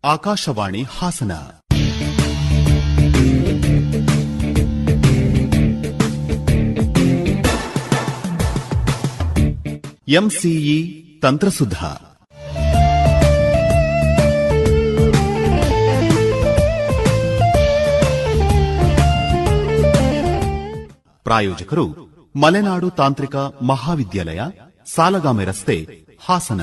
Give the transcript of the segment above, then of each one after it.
ಆಕಾಶವಾಣಿ ಹಾಸನ. ಎಂಸಿಇ ತಂತ್ರಸುಧಾ. ಪ್ರಾಯೋಜಕರು ಮಲೆನಾಡು ತಾಂತ್ರಿಕ ಮಹಾವಿದ್ಯಾಲಯ, ಸಾಲಗಾಮೆ ರಸ್ತೆ, ಹಾಸನ.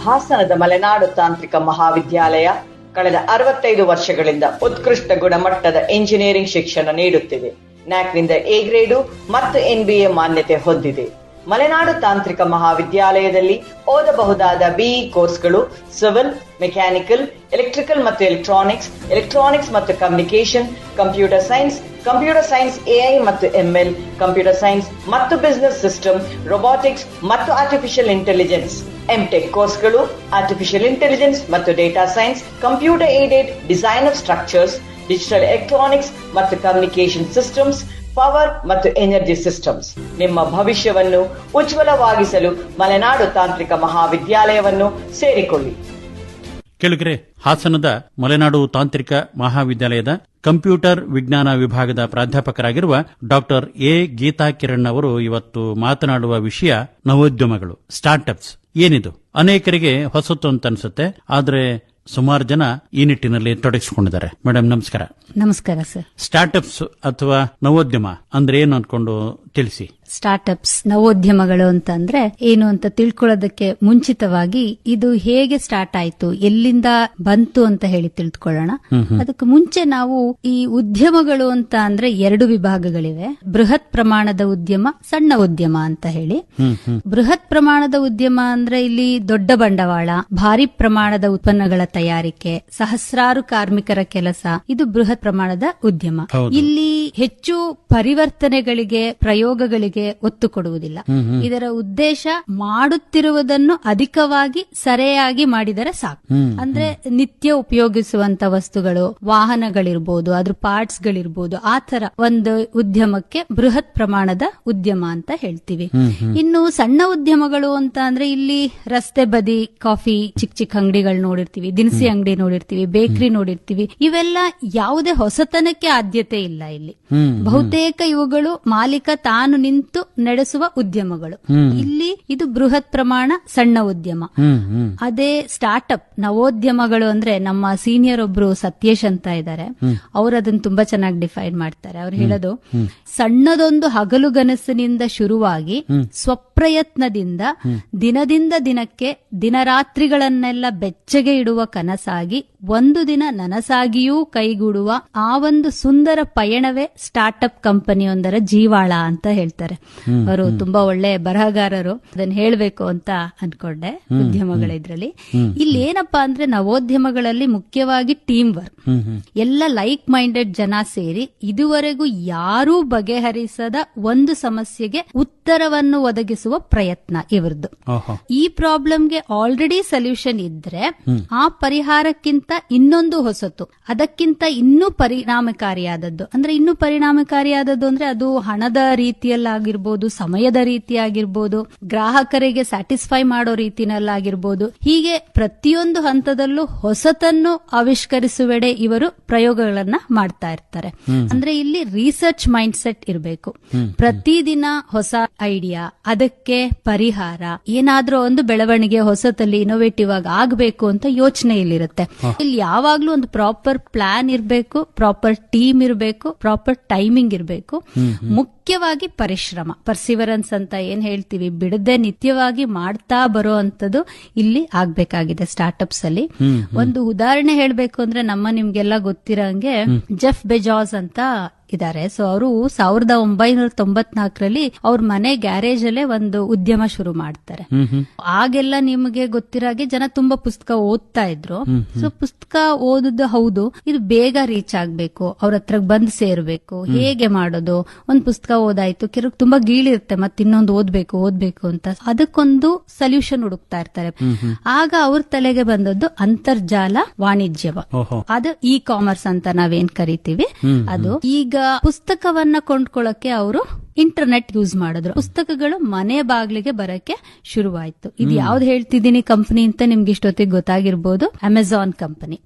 ಹಾಸನದ ಮಲೆನಾಡು ತಾಂತ್ರಿಕ ಮಹಾವಿದ್ಯಾಲಯ ಕಳೆದ 65 ವರ್ಷಗಳಿಂದ ಉತ್ಕೃಷ್ಟ ಗುಣಮಟ್ಟದ ಇಂಜಿನಿಯರಿಂಗ್ ಶಿಕ್ಷಣ ನೀಡುತ್ತಿದೆ. ನ್ಯಾಕ್ನಿಂದ ಎ ಗ್ರೇಡು ಮತ್ತು NBA ಮಾನ್ಯತೆ ಹೊಂದಿದೆ. ಮಲೆನಾಡು ತಾಂತ್ರಿಕ ಮಹಾವಿದ್ಯಾಲಯದಲ್ಲಿ ಓದಬಹುದಾದ ಬಿಇ ಕೋರ್ಸ್ಗಳು ಸಿವಿಲ್, ಮೆಕ್ಯಾನಿಕಲ್, ಎಲೆಕ್ಟ್ರಿಕಲ್ ಮತ್ತು ಎಲೆಕ್ಟ್ರಾನಿಕ್ಸ್ ಮತ್ತು ಕಮ್ಯುನಿಕೇಶನ್, ಕಂಪ್ಯೂಟರ್ ಸೈನ್ಸ್, ಎಐ ಮತ್ತು ML, ಕಂಪ್ಯೂಟರ್ ಸೈನ್ಸ್ ಮತ್ತು ಬಿಸಿನೆಸ್ ಸಿಸ್ಟಮ್, ರೊಬಾಟಿಕ್ಸ್ ಮತ್ತು ಆರ್ಟಿಫಿಷಿಯಲ್ ಇಂಟೆಲಿಜೆನ್ಸ್. ಎಂಟೆಕ್ ಕೋರ್ಸ್ಗಳು ಆರ್ಟಿಫಿಷಿಯಲ್ ಇಂಟೆಲಿಜೆನ್ಸ್ ಮತ್ತು data science, computer aided design of structures, digital electronics ಮತ್ತು ಕಮ್ಯುನಿಕೇಶನ್ ಸಿಸ್ಟಮ್ಸ್, ಪವರ್ ಮತ್ತು energy systems. ನಿಮ್ಮ ಭವಿಷ್ಯವನ್ನು ಉಜ್ವಲವಾಗಿಸಲು ಮಲೆನಾಡು ತಾಂತ್ರಿಕ ಮಹಾವಿದ್ಯಾಲಯವನ್ನು ಸೇರಿಕೊಳ್ಳಿ. ಕೆಳಗರೆ ಹಾಸನದ ಮಲೆನಾಡು ತಾಂತ್ರಿಕ ಮಹಾವಿದ್ಯಾಲಯದ ಕಂಪ್ಯೂಟರ್ ವಿಜ್ಞಾನ ವಿಭಾಗದ ಪ್ರಾಧ್ಯಾಪಕರಾಗಿರುವ ಡಾಕ್ಟರ್ ಎ ಗೀತಾ ಕಿರಣ್ ಅವರು ಇವತ್ತು ಮಾತನಾಡುವ ವಿಷಯ ನವೋದ್ಯಮಗಳು, ಸ್ಟಾರ್ಟ್ಅಪ್ಸ್. ಏನಿದು ಅನೇಕರಿಗೆ ಹೊಸತು ಅಂತ ಅನ್ಸುತ್ತೆ, ಆದರೆ ಸುಮಾರು ಜನ ಈ ನಿಟ್ಟಿನಲ್ಲಿ ತೊಡಗಿಸಿಕೊಂಡಿದ್ದಾರೆ. ಮೇಡಮ್ ನಮಸ್ಕಾರ. ನಮಸ್ಕಾರ ಸರ್. ಸ್ಟಾರ್ಟ್ಅಪ್ಸ್ ಅಥವಾ ನವೋದ್ಯಮ ಅಂದ್ರೆ ಏನು ಅನ್ಕೊಂಡು ತಿಳಿಸಿ. ಸ್ಟಾರ್ಟ್ಅಪ್ಸ್, ನವೋದ್ಯಮಗಳು ಅಂತ ಅಂದ್ರೆ ಏನು ಅಂತ ತಿಳ್ಕೊಳ್ಳೋದಕ್ಕೆ ಮುಂಚಿತವಾಗಿ ಇದು ಹೇಗೆ ಸ್ಟಾರ್ಟ್ ಆಯ್ತು, ಎಲ್ಲಿಂದ ಬಂತು ಅಂತ ಹೇಳಿ ತಿಳ್ಕೊಳ್ಳೋಣ. ಅದಕ್ಕೆ ಮುಂಚೆ ನಾವು ಈ ಉದ್ಯಮಗಳು ಅಂತ ಅಂದ್ರೆ 2 ವಿಭಾಗಗಳಿವೆ. ಬೃಹತ್ ಪ್ರಮಾಣದ ಉದ್ಯಮ, ಸಣ್ಣ ಉದ್ಯಮ ಅಂತ ಹೇಳಿ. ಬೃಹತ್ ಪ್ರಮಾಣದ ಉದ್ಯಮ ಅಂದ್ರೆ ಇಲ್ಲಿ ದೊಡ್ಡ ಬಂಡವಾಳ, ಭಾರಿ ಪ್ರಮಾಣದ ಉತ್ಪನ್ನಗಳ ತಯಾರಿಕೆ, ಸಹಸ್ರಾರು ಕಾರ್ಮಿಕರ ಕೆಲಸ, ಇದು ಬೃಹತ್ ಪ್ರಮಾಣದ ಉದ್ಯಮ. ಇಲ್ಲಿ ಹೆಚ್ಚು ಪರಿವರ್ತನೆಗಳಿಗೆ, ಪ್ರಯೋಗಗಳಿಗೆ ಒತ್ತು ಕೊಡುವುದಿಲ್ಲ. ಇದರ ಉದ್ದೇಶ ಮಾಡುತ್ತಿರುವುದನ್ನು ಅಧಿಕವಾಗಿ ಸರಿಯಾಗಿ ಮಾಡಿದರೆ ಸಾಕು. ಅಂದ್ರೆ ನಿತ್ಯ ಉಪಯೋಗಿಸುವಂತ ವಸ್ತುಗಳು, ವಾಹನಗಳಿರ್ಬೋದು, ಅದ್ರ ಪಾರ್ಟ್ಸ್ ಗಳಿರ್ಬೋದು, ಆ ತರ ಒಂದು ಉದ್ಯಮಕ್ಕೆ ಬೃಹತ್ ಪ್ರಮಾಣದ ಉದ್ಯಮ ಅಂತ ಹೇಳ್ತೀವಿ. ಇನ್ನು ಸಣ್ಣ ಉದ್ಯಮಗಳು ಅಂತ ಅಂದ್ರೆ ಇಲ್ಲಿ ರಸ್ತೆ ಬದಿ ಕಾಫಿ ಚಿಕ್ಕ ಅಂಗಡಿಗಳು ನೋಡಿರ್ತೀವಿ, ದಿನಸಿ ಅಂಗಡಿ ನೋಡಿರ್ತೀವಿ, ಬೇಕರಿ ನೋಡಿರ್ತೀವಿ. ಇವೆಲ್ಲ ಯಾವುದೇ ಹೊಸತನಕ್ಕೆ ಆದ್ಯತೆ ಇಲ್ಲ ಇಲ್ಲಿ. ಬಹುತೇಕ ಇವುಗಳು ಮಾಲೀಕ ತಾನು ನಿಂತು ನಡೆಸುವ ಉದ್ಯಮಗಳು. ಇಲ್ಲಿ ಇದು ಬೃಹತ್ ಪ್ರಮಾಣ ಸಣ್ಣ ಉದ್ಯಮ. ಅದೇ ಸ್ಟಾರ್ಟ್ಅಪ್ ನವೋದ್ಯಮಗಳು ಅಂದ್ರೆ ನಮ್ಮ ಸೀನಿಯರ್ ಒಬ್ರು ಸತ್ಯೇಶ್ ಅಂತ ಇದ್ದಾರೆ, ಅವರು ಅದನ್ನ ತುಂಬಾ ಚೆನ್ನಾಗಿ ಡಿಫೈನ್ ಮಾಡ್ತಾರೆ. ಅವ್ರು ಹೇಳೋದು, ಸಣ್ಣದೊಂದು ಹಗಲುಗನಸಿನಿಂದ ಶುರುವಾಗಿ ಸ್ವಪ್ರಯತ್ನದಿಂದ ದಿನದಿಂದ ದಿನಕ್ಕೆ ದಿನರಾತ್ರಿಗಳನ್ನೆಲ್ಲ ಬೆಚ್ಚಗೆ ಇಡುವ ಕನಸಾಗಿ ಒಂದು ದಿನ ನನಸಾಗಿಯೂ ಕೈಗೂಡುವ ಆ ಒಂದು ಸುಂದರ ಪಯಣವೇ ಸ್ಟಾರ್ಟ್ಅಪ್ ಕಂಪನಿಯೊಂದರ ಜೀವಾಳ ಅಂತ ಹೇಳ್ತಾರೆ. ಅವರು ತುಂಬಾ ಒಳ್ಳೆ ಬರಹಗಾರರು, ಅದನ್ನ ಹೇಳ್ಬೇಕು ಅಂತ ಅನ್ಕೊಂಡೆ. ಉದ್ಯಮಗಳಿದ್ರಲ್ಲಿ ಇಲ್ಲಿ ಏನಪ್ಪಾ ಅಂದ್ರೆ ನವೋದ್ಯಮಗಳಲ್ಲಿ ಮುಖ್ಯವಾಗಿ ಟೀಮ್ ವರ್ಕ್. ಎಲ್ಲ ಲೈಕ್ ಮೈಂಡೆಡ್ ಜನ ಸೇರಿ ಇದುವರೆಗೂ ಯಾರೂ ಬಗೆಹರಿಸದ ಒಂದು ಸಮಸ್ಯೆಗೆ ಉತ್ತರವನ್ನು ಒದಗಿಸುವ ಪ್ರಯತ್ನ ಇವ್ರದ್ದು. ಈ ಪ್ರಾಬ್ಲಮ್ಗೆ ಆಲ್ರೆಡಿ ಸೊಲ್ಯೂಷನ್ ಇದ್ರೆ ಆ ಪರಿಹಾರಕ್ಕಿಂತ ಇನ್ನೊಂದು ಹೊಸತು, ಅದಕ್ಕಿಂತ ಇನ್ನೂ ಪರಿಣಾಮಕಾರಿಯಾದದ್ದು. ಅಂದ್ರೆ ಇನ್ನೂ ಪರಿಣಾಮಕಾರಿಯಾದದ್ದು ಅಂದ್ರೆ ಅದು ಹಣದ ರೀತಿಯಲ್ಲಾಗಿರ್ಬೋದು, ಸಮಯದ ರೀತಿಯಾಗಿರ್ಬೋದು, ಗ್ರಾಹಕರಿಗೆ ಸ್ಯಾಟಿಸ್ಫೈ ಮಾಡೋ ರೀತಿನಲ್ಲಾಗಿರ್ಬೋದು. ಹೀಗೆ ಪ್ರತಿಯೊಂದು ಹಂತದಲ್ಲೂ ಹೊಸತನ್ನು ಆವಿಷ್ಕರಿಸುವೆಡೆ ಇವರು ಪ್ರಯೋಗಗಳನ್ನ ಮಾಡ್ತಾ ಇರ್ತಾರೆ. ಅಂದ್ರೆ ಇಲ್ಲಿ ರಿಸರ್ಚ್ ಮೈಂಡ್ ಸೆಟ್ ಇರಬೇಕು. ಪ್ರತಿದಿನ ಹೊಸ ಐಡಿಯಾ, ಅದಕ್ಕೆ ಪರಿಹಾರ, ಏನಾದ್ರೂ ಒಂದು ಬೆಳವಣಿಗೆ ಹೊಸತಲ್ಲಿ ಇನೋವೇಟಿವ್ ಆಗಿ ಆಗಬೇಕು ಅಂತ ಯೋಚನೆ ಇಲ್ಲಿರುತ್ತೆ. ಇಲ್ಲಿ ಯಾವಾಗ್ಲೂ ಒಂದು ಪ್ರಾಪರ್ ಪ್ಲಾನ್ ಇರಬೇಕು, ಪ್ರಾಪರ್ ಟೀಮ್ ಇರಬೇಕು, ಪ್ರಾಪರ್ ಟೈಮಿಂಗ್ ಇರಬೇಕು. ಮುಖ್ಯವಾಗಿ ಪರಿಶ್ರಮ, ಪರ್ಸಿವರೆನ್ಸ್ ಅಂತ ಏನ್ ಹೇಳ್ತೀವಿ, ಬಿಡದೆ ನಿತ್ಯವಾಗಿ ಮಾಡ್ತಾ ಬರೋ ಅಂತದ್ದು ಇಲ್ಲಿ ಆಗ್ಬೇಕಾಗಿದೆ ಸ್ಟಾರ್ಟ್ಅಪ್ಸ್ ಅಲ್ಲಿ. ಒಂದು ಉದಾಹರಣೆ ಹೇಳ್ಬೇಕು ಅಂದ್ರೆ ನಿಮ್ಗೆಲ್ಲ ಗೊತ್ತಿರಂಗೆ ಜೆಫ್ ಬೆಜಾಸ್ ಅಂತ ಇದ್ದಾರೆ. ಸೊ ಅವರು 1994ರಲ್ಲಿ ಅವ್ರ ಮನೆ ಗ್ಯಾರೇಜ್ ಅಲ್ಲೇ ಒಂದು ಉದ್ಯಮ ಶುರು ಮಾಡ್ತಾರೆ. ಆಗೆಲ್ಲ ನಿಮಗೆ ಗೊತ್ತಿರಾಗೆ ಜನ ತುಂಬಾ ಪುಸ್ತಕ ಓದ್ತಾ ಇದ್ರು. ಸೊ ಪುಸ್ತಕ ಓದುದು ಹೌದು, ಇದು ಬೇಗ ರೀಚ್ ಆಗ್ಬೇಕು, ಅವ್ರ ಹತ್ರ ಬಂದ್ ಸೇರ್ಬೇಕು. ಹೇಗೆ ಮಾಡೋದು? ಒಂದ್ ಪುಸ್ತಕ ಓದಾಯ್ತು, ಕೆಲವು ತುಂಬಾ ಗೀಳಿರುತ್ತೆ, ಮತ್ತೆ ಇನ್ನೊಂದು ಓದ್ಬೇಕು ಅಂತ ಅದಕ್ಕೊಂದು ಸೊಲ್ಯೂಷನ್ ಹುಡುಕ್ತಾ ಇರ್ತಾರೆ. ಆಗ ಅವ್ರ ತಲೆಗೆ ಬಂದದ್ದು ಅಂತರ್ಜಾಲ ವಾಣಿಜ್ಯವ. ಅದು ಇ ಕಾಮರ್ಸ್ ಅಂತ ನಾವೇನ್ ಕರಿತೀವಿ. ಅದು ಈಗ ಪುಸ್ತಕವನ್ನ ಕೊಂಡ್ಕೊಳ್ಳಕ್ಕೆ ಅವರು ಇಂಟರ್ನೆಟ್ ಯೂಸ್ ಮಾಡಿದ್ರು. ಪುಸ್ತಕಗಳು ಮನೆ ಬಾಗಿಲಿಗೆ ಬರಕ್ಕೆ ಶುರುವಾಯ್ತು. ಇದು ಯಾವ್ದು ಹೇಳ್ತಿದ್ದೀನಿ ಕಂಪನಿ ಅಂತ ನಿಮ್ಗೆ ಇಷ್ಟೊತ್ತಿಗೆ ಗೊತ್ತಾಗಿರ್ಬೋದು, ಅಮೆಜಾನ್ ಕಂಪನಿ.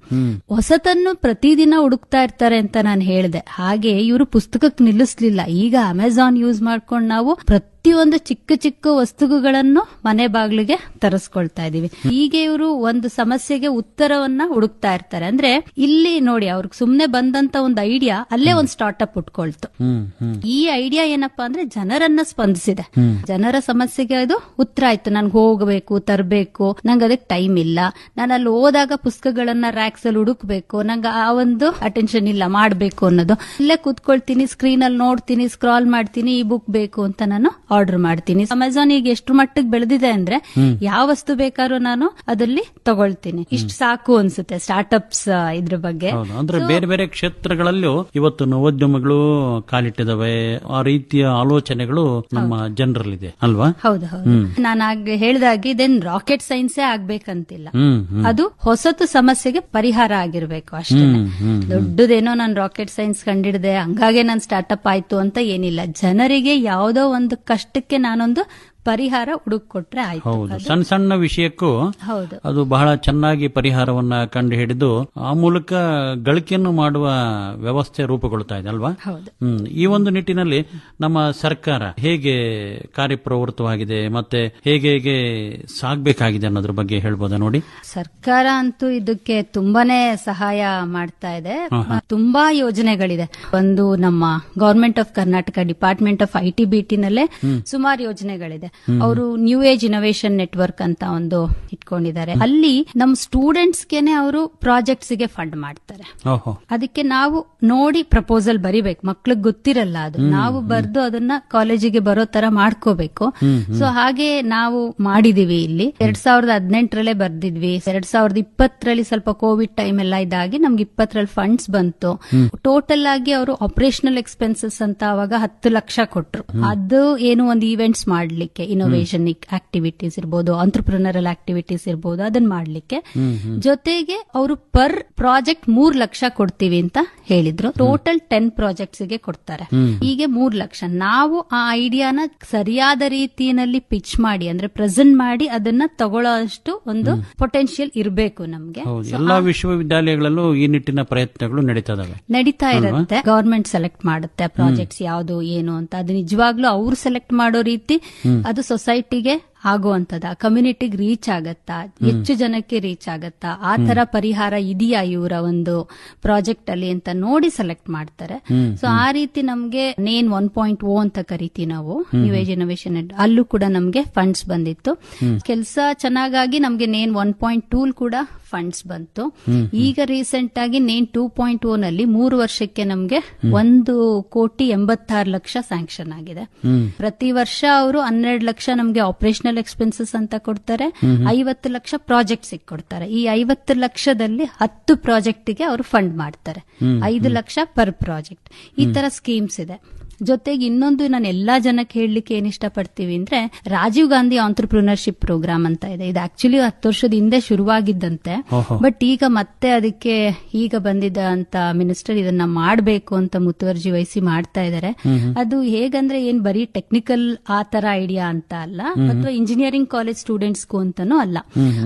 ಹೊಸತನ್ನು ಪ್ರತಿದಿನ ಹುಡುಕ್ತಾ ಇರ್ತಾರೆ ಅಂತ ನಾನು ಹೇಳಿದೆ. ಹಾಗೆ ಇವರು ಪುಸ್ತಕಕ್ಕೆ ನಿಲ್ಲಿಸ್ಲಿಲ್ಲ. ಈಗ ಅಮೆಜಾನ್ ಯೂಸ್ ಮಾಡ್ಕೊಂಡು ನಾವು ಪ್ರತಿಯೊಂದು ಚಿಕ್ಕ ಚಿಕ್ಕ ವಸ್ತುಗಳನ್ನು ಮನೆ ಬಾಗಿಲಿಗೆ ತರಿಸ್ಕೊಳ್ತಾ ಇದೀವಿ. ಹೀಗೆ ಇವರು ಒಂದು ಸಮಸ್ಯೆಗೆ ಉತ್ತರವನ್ನ ಹುಡುಕ್ತಾ ಇರ್ತಾರೆ. ಅಂದ್ರೆ ಇಲ್ಲಿ ನೋಡಿ, ಅವ್ರಿಗೆ ಸುಮ್ನೆ ಬಂದಂತ ಒಂದು ಐಡಿಯಾ ಅಲ್ಲೇ ಒಂದು ಸ್ಟಾರ್ಟ್ಅಪ್ ಉಟ್ಕೊಳ್ತು. ಈ ಐಡಿಯಾ ಏನಪ್ಪಾ ಅಂದ್ರೆ ಜನರನ್ನ ಸ್ಪಂದಿಸಿದೆ. ಜನರ ಸಮಸ್ಯೆಗೆ ಅದು ಉತ್ತರ ಆಯ್ತು. ನನ್ಗೆ ಹೋಗಬೇಕು, ತರಬೇಕು, ನಂಗೆ ಅದಕ್ಕೆ ಟೈಮ್ ಇಲ್ಲ, ನಾನು ಅಲ್ಲಿ ಹೋದಾಗ ಪುಸ್ತಕಗಳನ್ನ ರ್ಯಾಕ್ಸ್ ಅಲ್ಲಿ ಹುಡುಕ್ಬೇಕು, ನಂಗೆ ಆ ಒಂದು ಅಟೆನ್ಷನ್ ಇಲ್ಲ ಮಾಡ್ಬೇಕು ಅನ್ನೋದು. ಇಲ್ಲೇ ಕೂತ್ಕೊಳ್ತೀನಿ, ಸ್ಕ್ರೀನ್ ಅಲ್ಲಿ ನೋಡ್ತೀನಿ, ಸ್ಕ್ರಾಲ್ ಮಾಡ್ತೀನಿ, ಈ ಬುಕ್ ಬೇಕು ಅಂತ ನಾನು ಆರ್ಡರ್ ಮಾಡ್ತೀನಿ. ಅಮೆಜಾನ್ ಈಗ ಎಷ್ಟು ಮಟ್ಟಿಗೆ ಬೆಳೆದಿದೆ ಅಂದ್ರೆ ಯಾವ ವಸ್ತು ಬೇಕಾದ್ರೂ ನಾನು ಅದಲ್ಲಿ ತಗೊಳ್ತೀನಿ. ಇಷ್ಟು ಸಾಕು ಅನ್ಸುತ್ತೆ ಸ್ಟಾರ್ಟ್ಅಪ್ಸ್ ಇದ್ರ ಬಗ್ಗೆ. ಅಂದ್ರೆ ಬೇರೆ ಬೇರೆ ಕ್ಷೇತ್ರಗಳಲ್ಲೂ ಇವತ್ತು ನವೋದ್ಯಮಗಳು ಕಾಲಿಟ್ಟಿದಾವೆ. ಆ ರೀತಿಯ ಆಲೋಚನೆಗಳು ನಮ್ಮ ಜನರಲ್ಲಿದೆ ಅಲ್ವಾ? ಹೌದು ಹೌದು. ನಾನು ಆಗ ಹೇಳಿದಾಗೆ ಇದೇನ್ ರಾಕೆಟ್ ಸೈನ್ಸೇ ಆಗ್ಬೇಕಂತಿಲ್ಲ. ಅದು ಹೊಸತು ಸಮಸ್ಯೆಗೆ ಪರಿಹಾರ ಆಗಿರ್ಬೇಕು ಅಷ್ಟೇ. ದೊಡ್ಡದೇನೋ ನಾನು ರಾಕೆಟ್ ಸೈನ್ಸ್ ಕಂಡಿಡಿದೆ ಹಂಗಾಗೆ ನಾನು ಸ್ಟಾರ್ಟ್ಅಪ್ ಆಯ್ತು ಅಂತ ಏನಿಲ್ಲ. ಜನರಿಗೆ ಯಾವುದೋ ಒಂದು ಕಷ್ಟಕ್ಕೆ ನಾನೊಂದು ಪರಿಹಾರ ಹುಡುಕೊಟ್ರೆ ಆಯ್ತು. ಹೌದು, ಸಣ್ಣ ಸಣ್ಣ ವಿಷಯಕ್ಕೂ ಹೌದು ಅದು ಬಹಳ ಚೆನ್ನಾಗಿ ಪರಿಹಾರವನ್ನ ಕಂಡು ಹಿಡಿದು ಆ ಮೂಲಕ ಗಳಿಕೆಯನ್ನು ಮಾಡುವ ವ್ಯವಸ್ಥೆ ರೂಪುಗೊಳ್ತಾ ಇದೆ ಅಲ್ವಾ? ಹೌದು. ಈ ಒಂದು ನಿಟ್ಟಿನಲ್ಲಿ ನಮ್ಮ ಸರ್ಕಾರ ಹೇಗೆ ಕಾರ್ಯಪ್ರವೃತ್ತವಾಗಿದೆ ಮತ್ತೆ ಹೇಗೆ ಹೇಗೆ ಸಾಗಬೇಕಾಗಿದೆ ಅನ್ನೋದ್ರ ಬಗ್ಗೆ ಹೇಳ್ಬೋದಾ ನೋಡಿ? ಸರ್ಕಾರ ಅಂತೂ ಇದಕ್ಕೆ ತುಂಬಾನೇ ಸಹಾಯ ಮಾಡ್ತಾ ಇದೆ. ತುಂಬಾ ಯೋಜನೆಗಳಿದೆ. ಒಂದು ನಮ್ಮ government of Karnataka department of IT/BT ನಲ್ಲೇ ಸುಮಾರು ಯೋಜನೆಗಳಿದೆ. ಅವರು ನ್ಯೂ ಏಜ್ ಇನೋವೇಷನ್ ನೆಟ್ವರ್ಕ್ ಅಂತ ಒಂದು ಇಟ್ಕೊಂಡಿದ್ದಾರೆ. ಅಲ್ಲಿ ನಮ್ಮ ಸ್ಟೂಡೆಂಟ್ಸ್ ಗೆನೆ ಅವರು ಪ್ರಾಜೆಕ್ಟ್ಸ್ ಗೆ ಫಂಡ್ ಮಾಡ್ತಾರೆ. ಅದಕ್ಕೆ ನಾವು ನೋಡಿ ಪ್ರಪೋಸಲ್ ಬರಿಬೇಕು. ಮಕ್ಳಿಗೆ ಗೊತ್ತಿರಲ್ಲ ಅದು, ನಾವು ಬರ್ದು ಅದನ್ನ ಕಾಲೇಜಿಗೆ ಬರೋ ತರ ಮಾಡ್ಕೋಬೇಕು. ಸೊ ಹಾಗೆ ನಾವು ಮಾಡಿದೀವಿ. ಇಲ್ಲಿ 2018 ಬರ್ದಿದ್ವಿ. 2020 ಸ್ವಲ್ಪ ಕೋವಿಡ್ ಟೈಮ್ ಎಲ್ಲ ಇದಾಗಿ ನಮ್ಗೆ 20 ಫಂಡ್ಸ್ ಬಂತು. ಟೋಟಲ್ ಆಗಿ ಅವರು ಆಪರೇಷನಲ್ ಎಕ್ಸ್ಪೆನ್ಸಸ್ ಅಂತ ಅವಾಗ 10 ಲಕ್ಷ ಕೊಟ್ರು. ಅದು ಏನು ಒಂದು ಈವೆಂಟ್ಸ್ ಮಾಡ್ಲಿಕ್ಕೆ, ಇನೋವೇಷನ್ ಆಕ್ಟಿವಿಟೀಸ್ ಇರ್ಬೋದು, ಆಂಟ್ರಪ್ರಿನರಲ್ ಆಕ್ಟಿವಿಟೀಸ್ ಇರ್ಬೋದು, ಅದನ್ನ ಮಾಡ್ಲಿಕ್ಕೆ. ಜೊತೆಗೆ ಅವರು ಪರ್ ಪ್ರಾಜೆಕ್ಟ್ 3 ಲಕ್ಷ ಕೊಡ್ತೀವಿ ಅಂತ ಹೇಳಿದ್ರು. ಟೋಟಲ್ 10 ಪ್ರಾಜೆಕ್ಟ್ಸ್ ಗೆ ಕೊಡ್ತಾರೆ. ಹೀಗೆ 3 ಲಕ್ಷ. ನಾವು ಆ ಐಡಿಯಾನ ಸರಿಯಾದ ರೀತಿಯಲ್ಲಿ ಪಿಚ್ ಮಾಡಿ ಅಂದ್ರೆ ಪ್ರೆಸೆಂಟ್ ಮಾಡಿ ಅದನ್ನ ತಗೊಳ್ಳೋ ಅಷ್ಟು ಒಂದು ಪೊಟೆನ್ಶಿಯಲ್ ಇರಬೇಕು ನಮ್ಗೆ. ಎಲ್ಲಾ ವಿಶ್ವವಿದ್ಯಾಲಯಗಳಲ್ಲೂ ಈ ನಿಟ್ಟಿನ ಪ್ರಯತ್ನಗಳು ನಡೀತಾ ಇರುತ್ತೆ. ಗವರ್ಮೆಂಟ್ ಸೆಲೆಕ್ಟ್ ಮಾಡುತ್ತೆ ಪ್ರಾಜೆಕ್ಟ್ಸ್ ಯಾವುದು ಏನು ಅಂತ. ಅದು ನಿಜವಾಗ್ಲೂ ಅವ್ರು ಸೆಲೆಕ್ಟ್ ಮಾಡೋ ರೀತಿ ಅದು ಸೊಸೈಟಿಗೆ ಆಗುವಂತದ, ಕಮ್ಯುನಿಟಿಗೆ ರೀಚ್ ಆಗತ್ತಾ, ಹೆಚ್ಚು ಜನಕ್ಕೆ ರೀಚ್ ಆಗತ್ತಾ, ಆ ತರ ಪರಿಹಾರ ಇದೆಯಾ ಇವರ ಒಂದು ಪ್ರಾಜೆಕ್ಟ್ ಅಲ್ಲಿ ಅಂತ ನೋಡಿ ಸೆಲೆಕ್ಟ್ ಮಾಡ್ತಾರೆ. ಸೊ ಆ ರೀತಿ ನಮ್ಗೆ ನೇನ್ 1.0 ಅಂತ ಕರಿತೀವಿ ನಾವು, ನ್ಯೂ ಏಜ್ ಇನೋವೇಷನ್. ಅಲ್ಲೂ ಕೂಡ ನಮ್ಗೆ ಫಂಡ್ಸ್ ಬಂದಿತ್ತು. ಕೆಲಸ ಚೆನ್ನಾಗಾಗಿ ನಮ್ಗೆ ನೇನ್ 1.2 ಕೂಡ ಫಂಡ್ಸ್ ಬಂತು. ಈಗ ರೀಸೆಂಟ್ ಆಗಿ ನೇನ್ 2.0 ನಲ್ಲಿ 3 ವರ್ಷಕ್ಕೆ ನಮ್ಗೆ 1,86,00,000 ಸ್ಯಾಂಕ್ಷನ್ ಆಗಿದೆ. ಪ್ರತಿ ವರ್ಷ ಅವರು 12 ಲಕ್ಷ ನಮ್ಗೆ ಆಪರೇಷನಲ್ ಎಕ್ಸ್ಪೆನ್ಸಸ್ ಅಂತ ಕೊಡ್ತಾರೆ, 50 ಲಕ್ಷ ಪ್ರಾಜೆಕ್ಟ್ಸ್ ಕೊಡ್ತಾರೆ. ಈ 50 ಲಕ್ಷದಲ್ಲಿ 10 ಪ್ರಾಜೆಕ್ಟ್ ಗೆ ಅವರು ಫಂಡ್ ಮಾಡ್ತಾರೆ. 5 ಲಕ್ಷ ಪರ್ ಪ್ರಾಜೆಕ್ಟ್. ಈ ತರ ಸ್ಕೀಮ್ಸ್ ಇದೆ. ಜೊತೆಗೆ ಇನ್ನೊಂದು ನಾನು ಎಲ್ಲಾ ಜನಕ್ಕೆ ಹೇಳಲಿಕ್ಕೆ ಏನ್ ಇಷ್ಟಪಡ್ತೀವಿ ಅಂದ್ರೆ, ರಾಜೀವ್ ಗಾಂಧಿ ಆಂಟ್ರಪ್ರಿನರ್ಶಿಪ್ ಪ್ರೋಗ್ರಾಮ್ ಅಂತ ಇದೆ. ಇದು ಆಕ್ಚುಲಿ 10 ವರ್ಷದ ಹಿಂದೆ ಶುರುವಾಗಿದ್ದಂತೆ, ಬಟ್ ಈಗ ಮತ್ತೆ ಅದಕ್ಕೆ ಈಗ ಬಂದಿದ್ದ ಅಂತ ಮಿನಿಸ್ಟರ್ ಇದನ್ನ ಮಾಡಬೇಕು ಅಂತ ಮುತುವರ್ಜಿ ವಹಿಸಿ ಮಾಡ್ತಾ ಇದ್ದಾರೆ. ಅದು ಹೇಗಂದ್ರೆ ಏನ್ ಬರೀ ಟೆಕ್ನಿಕಲ್ ಆ ತರ ಐಡಿಯಾ ಅಂತ ಅಲ್ಲ, ಅಥವಾ ಇಂಜಿನಿಯರಿಂಗ್ ಕಾಲೇಜ್ ಸ್ಟೂಡೆಂಟ್ಸ್ಗೂ ಅಂತಾನೂ ಅಲ್ಲ.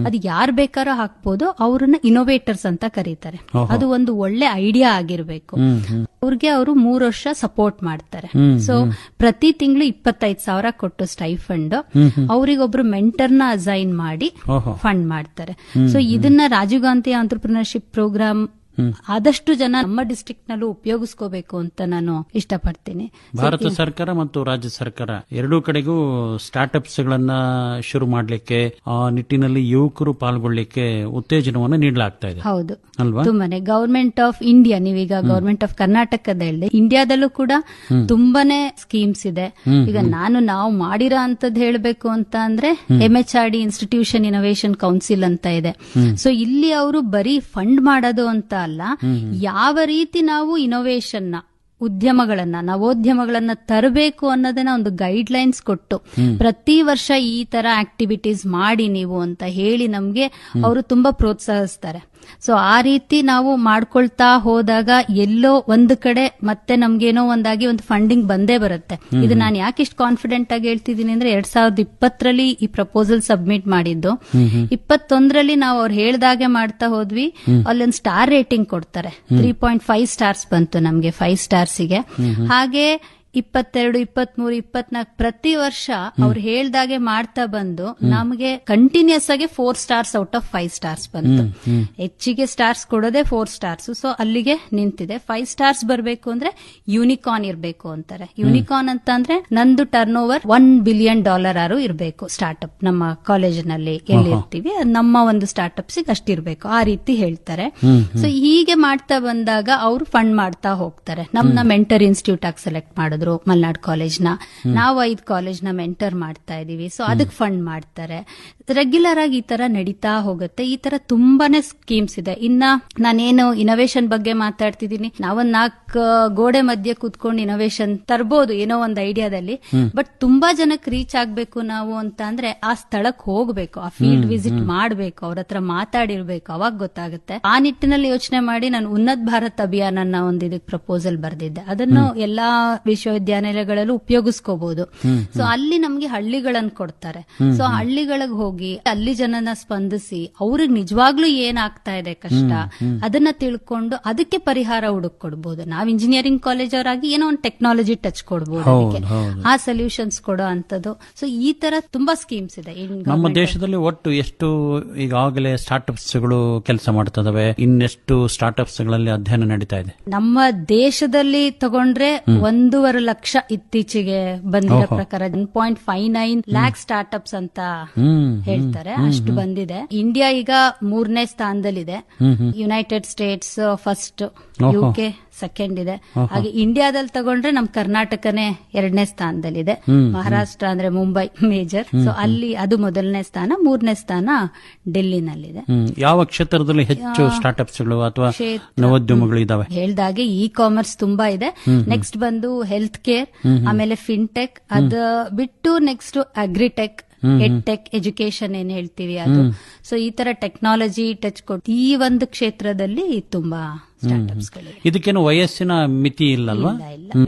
ಅದು ಯಾರು ಬೇಕಾರೋ ಹಾಕ್ಬೋದು. ಅವ್ರನ್ನ ಇನೋವೇಟರ್ಸ್ ಅಂತ ಕರೀತಾರೆ. ಅದು ಒಂದು ಒಳ್ಳೆ ಐಡಿಯಾ ಆಗಿರ್ಬೇಕು. ಅವ್ರಿಗೆ ಅವರು 3 ವರ್ಷ ಸಪೋರ್ಟ್ ಮಾಡ್ತಾರೆ. ಸೊ ಪ್ರತಿ ತಿಂಗಳು 25,000 ಕೊಟ್ಟು ಸ್ಟೈಫಂಡ್, ಅವರಿಗೊಬ್ರು ಮೆಂಟರ್ನ ಅಸೈನ್ ಮಾಡಿ ಫಂಡ್ ಮಾಡ್ತಾರೆ. ಸೊ ಇದನ್ನ ರಾಜೀವ್ ಗಾಂಧಿ ಆಂಟ್ರಪ್ರಿನರ್ಶಿಪ್ ಪ್ರೋಗ್ರಾಮ್ ಆದಷ್ಟು ಜನ ನಮ್ಮ ಡಿಸ್ಟ್ರಿಕ್ಟ್ ನಲ್ಲೂ ಉಪಯೋಗಿಸ್ಕೋಬೇಕು ಅಂತ ನಾನು ಇಷ್ಟಪಡ್ತೀನಿ. ಭಾರತ ಸರ್ಕಾರ ಮತ್ತು ರಾಜ್ಯ ಸರ್ಕಾರ ಎರಡೂ ಕಡೆಗೂ ಸ್ಟಾರ್ಟ್ಅಪ್ಸ್ ಗಳನ್ನ ಶುರು ಮಾಡಲಿಕ್ಕೆ, ಆ ನಿಟ್ಟಿನಲ್ಲಿ ಯುವಕರು ಪಾಲ್ಗೊಳ್ಳಿಕ್ಕೆ ಉತ್ತೇಜನವನ್ನು ನೀಡಲಾಗ್ತಾ ಇದೆ. ಹೌದು ಅಲ್ವಾ? ತುಂಬಾನೇ. ಗವರ್ಮೆಂಟ್ ಆಫ್ ಇಂಡಿಯಾ, ನೀವೀಗ ಗವರ್ಮೆಂಟ್ ಆಫ್ ಕರ್ನಾಟಕದ ಹೇಳಿದೆ, ಇಂಡಿಯಾದಲ್ಲೂ ಕೂಡ ತುಂಬಾನೇ ಸ್ಕೀಮ್ಸ್ ಇದೆ. ಈಗ ನಾವು ಮಾಡಿರೋ ಅಂತದ್ ಹೇಳಬೇಕು ಅಂತ ಅಂದ್ರೆ MHRD ಇನ್ಸ್ಟಿಟ್ಯೂಷನ್ ಇನೋವೇಷನ್ ಕೌನ್ಸಿಲ್ ಅಂತ ಇದೆ. ಸೊ ಇಲ್ಲಿ ಅವರು ಬರೀ ಫಂಡ್ ಮಾಡೋದು ಅಂತ ಅಲ್ಲ, ಯಾವ ರೀತಿ ನಾವು ಇನೋವೇಷನ್ ನ ಉದ್ಯಮಗಳನ್ನ, ನವೋದ್ಯಮಗಳನ್ನ ತರಬೇಕು ಅನ್ನೋದನ್ನ ಒಂದು ಗೈಡ್ ಲೈನ್ಸ್ ಕೊಟ್ಟು, ಪ್ರತಿ ವರ್ಷ ಈ ತರ ಆಕ್ಟಿವಿಟೀಸ್ ಮಾಡಿ ನೀವು ಅಂತ ಹೇಳಿ ನಮ್ಗೆ ಅವರು ತುಂಬಾ ಪ್ರೋತ್ಸಾಹಿಸ್ತಾರೆ. ಸೊ ಆ ರೀತಿ ನಾವು ಮಾಡ್ಕೊಳ್ತಾ ಹೋದಾಗ ಎಲ್ಲೋ ಒಂದು ಕಡೆ ಮತ್ತೆ ನಮ್ಗೇನೋ ಒಂದಾಗಿ ಒಂದು ಫಂಡಿಂಗ್ ಬಂದೇ ಬರುತ್ತೆ. ಇದು ನಾನು ಯಾಕೆ ಇಷ್ಟು ಕಾನ್ಫಿಡೆಂಟ್ ಆಗಿ ಹೇಳ್ತಿದ್ದೀನಿ ಅಂದ್ರೆ 2020ರಲ್ಲಿ ಈ ಪ್ರಪೋಸಲ್ ಸಬ್ಮಿಟ್ ಮಾಡಿದ್ದು, 21ರಲ್ಲಿ ನಾವು ಅವ್ರು ಹೇಳ್ದಾಗೆ ಮಾಡ್ತಾ ಹೋದ್ವಿ. ಅಲ್ಲೊಂದು ಸ್ಟಾರ್ ರೇಟಿಂಗ್ ಕೊಡ್ತಾರೆ, 3.5 ಸ್ಟಾರ್ಸ್ ಬಂತು ನಮ್ಗೆ 5 ಸ್ಟಾರ್ಸಿಗೆ. ಹಾಗೆ 22, 23, 24 ಪ್ರತಿ ವರ್ಷ ಅವ್ರು ಹೇಳ್ದಾಗೆ ಮಾಡ್ತಾ ಬಂದು ನಮಗೆ ಕಂಟಿನ್ಯೂಸ್ ಆಗಿ 4 ಸ್ಟಾರ್ಸ್ ಔಟ್ ಆಫ್ 5 ಸ್ಟಾರ್ಸ್ ಬಂತು. ಹೆಚ್ಚಿಗೆ ಸ್ಟಾರ್ಸ್ ಕೊಡೋದೇ 4 ಸ್ಟಾರ್ಸ್. ಸೊ ಅಲ್ಲಿಗೆ ನಿಂತಿದೆ. 5 ಸ್ಟಾರ್ಸ್ ಬರಬೇಕು ಅಂದ್ರೆ ಯೂನಿಕಾರ್ನ್ ಇರಬೇಕು ಅಂತಾರೆ. ಯೂನಿಕಾರ್ನ್ ಅಂತ ಅಂದ್ರೆ ನಂದು ಟರ್ನ್ ಓವರ್ $1 ಬಿಲಿಯನ್ ಇರಬೇಕು ಸ್ಟಾರ್ಟ್ಅಪ್. ನಮ್ಮ ಕಾಲೇಜಿನಲ್ಲಿ ಎಲ್ಲಿರ್ತೀವಿ ನಮ್ಮ ಒಂದು ಸ್ಟಾರ್ಟ್ಅಪ್ಸಿಗೆ ಅಷ್ಟಿರ್ಬೇಕು, ಆ ರೀತಿ ಹೇಳ್ತಾರೆ. ಸೊ ಹೀಗೆ ಮಾಡ್ತಾ ಬಂದಾಗ ಅವರು ಫಂಡ್ ಮಾಡ್ತಾ ಹೋಗ್ತಾರೆ. ನಮ್ನ ಮೆಂಟರ್ ಇನ್ಸ್ಟಿಟ್ಯೂಟ್ ಆಗಿ ಸೆಲೆಕ್ಟ್ ಮಾಡಿದ್ರು ಮಲ್ನಾಡ್ ಕಾಲೇಜ್ನ. ನಾವು 5 ಕಾಲೇಜ್ನ ಮೆಂಟರ್ ಮಾಡ್ತಾ ಇದೀವಿ. ಸೊ ಅದಕ್ಕೆ ಫಂಡ್ ಮಾಡ್ತಾರೆ. ರೆಗ್ಯುಲರ್ ಆಗಿ ಈ ತರ ನಡೀತಾ ಹೋಗುತ್ತೆ. ಈ ತರ ತುಂಬಾನೇ ಸ್ಕೀಮ್ಸ್ ಇದೆ. ಇನ್ನ ನಾನೇನು ಇನೋವೇಷನ್ ಬಗ್ಗೆ ಮಾತಾಡ್ತಿದ್ದೀನಿ, ನಾವೊಂದ್ 4 ಗೋಡೆ ಮಧ್ಯೆ ಕೂತ್ಕೊಂಡು ಇನೋವೇಷನ್ ತರಬಹುದು ಏನೋ ಒಂದು ಐಡಿಯಾದಲ್ಲಿ. ಬಟ್ ತುಂಬಾ ಜನಕ್ಕೆ ರೀಚ್ ಆಗ್ಬೇಕು ನಾವು ಅಂತ ಅಂದ್ರೆ ಆ ಸ್ಥಳಕ್ಕೆ ಹೋಗ್ಬೇಕು, ಆ ಫೀಲ್ಡ್ ವಿಸಿಟ್ ಮಾಡ್ಬೇಕು, ಅವ್ರ ಹತ್ರ ಮಾತಾಡಿರ್ಬೇಕು, ಅವಾಗ ಗೊತ್ತಾಗುತ್ತೆ. ಆ ನಿಟ್ಟಿನಲ್ಲಿ ಯೋಚನೆ ಮಾಡಿ ನಾನು ಉನ್ನತ್ ಭಾರತ್ ಅಭಿಯಾನ ಒಂದು ಇದಕ್ಕೆ ಪ್ರಪೋಸಲ್ ಬರ್ದಿದ್ದೆ. ಅದನ್ನು ಎಲ್ಲಾ ವಿಶ್ವವಿದ್ಯಾನಿಲಯಗಳಲ್ಲೂ ಉಪಯೋಗಿಸ್ಕೋಬಹುದು. ಸೊ ಅಲ್ಲಿ ನಮ್ಗೆ ಹಳ್ಳಿಗಳನ್ನ ಕೊಡ್ತಾರೆ. ಸೊ ಹಳ್ಳಿಗಳಿಗೆ ಹೋಗಿ ಅಲ್ಲಿ ಜನನ ಸ್ಪಂದಿಸಿ ಅವ್ರಿಗೆ ನಿಜವಾಗ್ಲೂ ಏನಾಗ್ತಾ ಇದೆ ಕಷ್ಟ ಅದನ್ನ ತಿಳ್ಕೊಂಡು ಅದಕ್ಕೆ ಪರಿಹಾರ ಹುಡುಕ್ ಕೊಡ್ಬೋದು. ನಾವ್ ಇಂಜಿನಿಯರಿಂಗ್ ಕಾಲೇಜ್ ಅವರಾಗಿ ಏನೋ ಒಂದು ಟೆಕ್ನಾಲಜಿ ಟಚ್ ಕೊಡ್ಬೋದು, ಅದಕ್ಕೆ ಆ ಸೊಲ್ಯೂಷನ್ಸ್ ಕೊಡೋ ಅಂತದ್ದು. ಸೊ ಈ ತರ ತುಂಬಾ ಸ್ಕೀಮ್ಸ್ ಇದೆ. ನಮ್ಮ ದೇಶದಲ್ಲಿ ಒಟ್ಟು ಎಷ್ಟು ಈಗಾಗಲೇ ಸ್ಟಾರ್ಟ್ಅಪ್ಸ್ ಗಳು ಕೆಲಸ ಮಾಡ್ತದವೆ, ಇನ್ನೆಷ್ಟು ಸ್ಟಾರ್ಟ್ಅಪ್ಸ್ ಗಳಲ್ಲಿ ಅಧ್ಯಯನ ನಡೀತಾ ಇದೆ? ನಮ್ಮ ದೇಶದಲ್ಲಿ ತಗೊಂಡ್ರೆ 1.5 ಲಕ್ಷ ಇತ್ತೀಚೆಗೆ ಬಂದಿರೋ ಪ್ರಕಾರ 1.59 ಲ್ಯಾಕ್ ಸ್ಟಾರ್ಟ್ಅಪ್ಸ್ ಅಂತ ಹೇಳ್ತಾರೆ. ಅಷ್ಟು ಬಂದಿದೆ. ಇಂಡಿಯಾ ಈಗ 3ನೇ ಸ್ಥಾನದಲ್ಲಿದೆ. United States first, UK second ಇದೆ. ಹಾಗೆ ಇಂಡಿಯಾದಲ್ಲಿ ತಗೊಂಡ್ರೆ ನಮ್ ಕರ್ನಾಟಕನೇ 2ನೇ ಸ್ಥಾನದಲ್ಲಿದೆ. ಮಹಾರಾಷ್ಟ್ರ ಅಂದ್ರೆ ಮುಂಬೈ ಮೇಜರ್. ಸೊ ಅಲ್ಲಿ ಅದು 1ನೇ ಸ್ಥಾನ, 3ನೇ ಸ್ಥಾನ ಡೆಲ್ಲಿನಲ್ಲಿದೆ. ಯಾವ ಕ್ಷೇತ್ರದಲ್ಲಿ ಹೆಚ್ಚು ಸ್ಟಾರ್ಟ್ಅಪ್ಸ್ ಗಳು ಅಥವಾ ನವೋದ್ಯಮಗಳು ಇದಾವೆ? ಹೇಳ್ದಾಗೆ ಇ ಕಾಮರ್ಸ್ ತುಂಬಾ ಇದೆ. ನೆಕ್ಸ್ಟ್ ಬಂದು ಹೆಲ್ತ್ ಕೇರ್, ಆಮೇಲೆ ಫಿನ್ಟೆಕ್, ಅದ ಬಿಟ್ಟು ನೆಕ್ಸ್ಟ್ ಅಗ್ರಿಟೆಕ್, ಎಡ್ಟೆಕ್, ಎಜುಕೇಶನ್ ಏನ್ ಹೇಳ್ತೀವಿ ಅದು. ಸೊ ಈ ತರ ಟೆಕ್ನಾಲಜಿ ಟಚ್ ಕೊಟ್ಟು ಈ ಒಂದು ಕ್ಷೇತ್ರದಲ್ಲಿ ತುಂಬಾ ಸ್ಟಾರ್ಟ್ಅಪ್ಸ್ ಗಳಿವೆ. ಇದಕ್ಕೇನು ವಯಸ್ಸಿನ ಮಿತಿ ಇಲ್ಲಲ್ವಾ?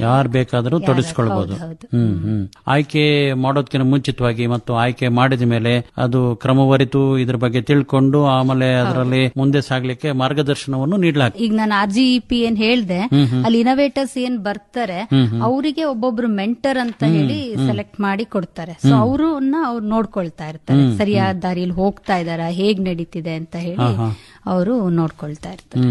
ಯಾರು ಬೇಕಾದರೂ ತೊಡಗಿಸ್ಕೊಳ್ಬಹುದು. ಆಯ್ಕೆ ಮಾಡೋದಕ್ಕಿಂತ ಮುಂಚಿತವಾಗಿ ಮತ್ತು ಆಯ್ಕೆ ಮಾಡಿದ ಮೇಲೆ ಅದು ಕ್ರಮವರಿತು ಇದ್ರ ಬಗ್ಗೆ ತಿಳ್ಕೊಂಡು ಆಮೇಲೆ ಅದರಲ್ಲಿ ಮುಂದೆ ಸಾಗ್ಲಿಕ್ಕೆ ಮಾರ್ಗದರ್ಶನವನ್ನು ನೀಡಲಾಗ್ತದೆ. ಈಗ ನಾನು RGEP ಏನ್ ಹೇಳ್ದೆ, ಅಲ್ಲಿ ಇನೋವೇಟರ್ಸ್ ಏನ್ ಬರ್ತಾರೆ ಅವರಿಗೆ ಒಬ್ಬೊಬ್ರು ಮೆಂಟರ್ ಅಂತ ಹೇಳಿ ಸೆಲೆಕ್ಟ್ ಮಾಡಿ ಕೊಡ್ತಾರೆ. ಸೊ ಅವ್ರನ್ನ ಅವ್ರು ನೋಡ್ಕೊಳ್ತಾ ಇರ್ತಾರೆ, ಸರಿಯಾದ ದಾರಿಯಲ್ಲಿ ಹೋಗ್ತಾ ಇದಾರ, ಹೇಗ್ ನಡೀತಿದೆ ಅಂತ ಹೇಳಿ ಅವರು ನೋಡ್ಕೊಳ್ತಾ ಇರ್ತಾರೆ.